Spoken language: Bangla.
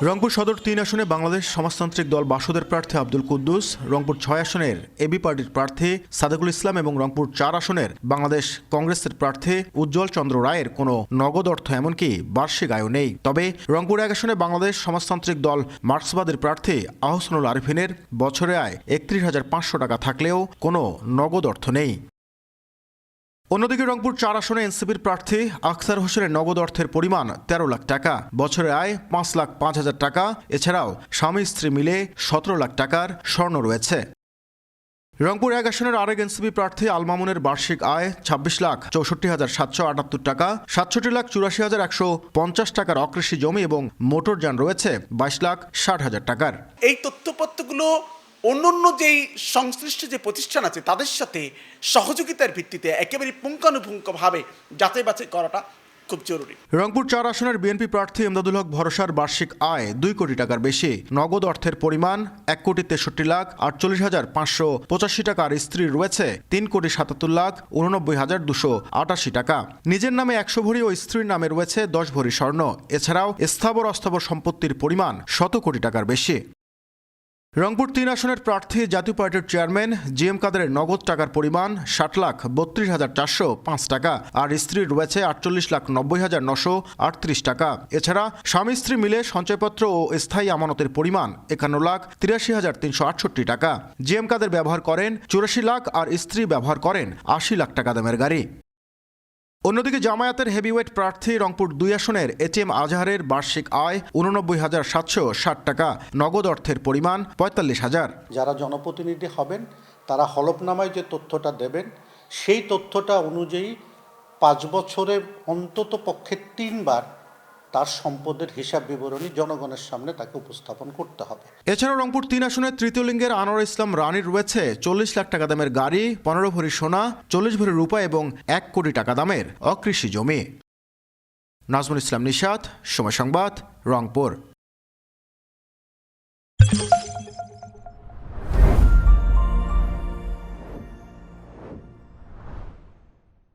রংপুর সদর ৩ আসনে বাংলাদেশ সমাজতান্ত্রিক দল বাসদের প্রার্থী আব্দুল কুদ্দুস, রংপুর ৬ আসনের এবি পার্টির প্রার্থী সাদেকুল ইসলাম এবং রংপুর ৪ আসনের বাংলাদেশ কংগ্রেসের প্রার্থী উজ্জ্বল চন্দ্র রায়ের কোনো নগদ অর্থ এমনকি বার্ষিক আয়ও নেই। তবে রংপুর ১ আসনে বাংলাদেশ সমাজতান্ত্রিক দল মার্ক্সবাদের প্রার্থী আহসানুল আরিফিনের বছরে আয় ৩১,৫০০ টাকা থাকলেও কোনো নগদ অর্থ নেই। অন্যদিকে রংপুর ৪ আসনে এনসিপির প্রার্থী আখতার হোসেনের নগদ অর্থের পরিমাণ ১৩ লাখ টাকা, বছরে আয় ৫,০৫,০০০ টাকা। এছাড়াও স্বামী স্ত্রী মিলে ১৭ লাখ টাকার স্বর্ণ রয়েছে। রংপুর ১ আসনের আরেক এনসিপি প্রার্থী আল মামুনের বার্ষিক আয় ২৬,৬৪,৭৭৮ টাকা, ৬৭,৮৪,১৫০ টাকার অকৃষি জমি এবং মোটরযান রয়েছে ২২,৬০,০০০ টাকার। এই তথ্যপত্রগুলো অন্যান্য যেই সংশ্লিষ্ট যে প্রতিষ্ঠান আছে তাদের সাথে সহযোগিতার ভিত্তিতে একেবারে পুঙ্খানুপুঙ্খভাবে যাচাই বাছাই করাটা খুব জরুরি। রংপুর ৪ আসনের বিএনপি প্রার্থী এমদাদুল হক ভরসার বার্ষিক আয় ২ কোটি টাকার বেশি, নগদ অর্থের পরিমাণ ১,৬৩,৪৫,৫৮৫ টাকা আর স্ত্রীর রয়েছে ৩,৭৭,৮৯,২৮৮ টাকা। নিজের নামে ১০০ ভরি ও স্ত্রীর নামে রয়েছে ১০ ভরি স্বর্ণ। এছাড়াও স্থাবর অস্থাবর সম্পত্তির পরিমাণ ১০০ কোটি টাকার বেশি। রংপুর ৩ আসনের প্রার্থী জাতীয় পার্টির চেয়ারম্যান জিএম কাদেরের নগদ টাকার পরিমাণ ৬০,৩২,৪০৫ টাকা আর স্ত্রীর রয়েছে ৪৮,৯০,৯৩৮ টাকা। এছাড়া স্বামী স্ত্রী মিলে সঞ্চয়পত্র ও স্থায়ী আমানতের পরিমাণ ৫১,৮৩,৩৬৮ টাকা। জিএম কাদের ব্যবহার করেন ৮৪ লাখ আর স্ত্রী ব্যবহার করেন ৮০ লাখ টাকা দামের গাড়ি। অন্যদিকে জামায়াতের হেভিওয়েট প্রার্থী রংপুর ২ আসনের এটিএম আজহারের বার্ষিক আয় ৮৯,৭৬০ টাকা, নগদ অর্থের পরিমাণ ৪৫,০০০। যারা জনপ্রতিনিধি হবেন তারা হলফনামায় যে তথ্যটা দেবেন সেই তথ্যটা অনুযায়ী ৫ বছরে অন্তত পক্ষে ৩ বার তার সম্পদের হিসাব বিবরণী জনগণের সামনে তাকে উপস্থাপন করতে হবে। এছাড়াও রংপুর ৩ আসনের তৃতীয় লিঙ্গের আনোয়ার ইসলাম রানীর রয়েছে ৪০ লাখ টাকা দামের গাড়ি, ১৫ ভরি সোনা, ৪০ ভরি রূপা এবং ১ কোটি টাকা দামের অকৃষি জমি। নাজমুল ইসলাম নিশাত, সময় সংবাদ, রংপুর।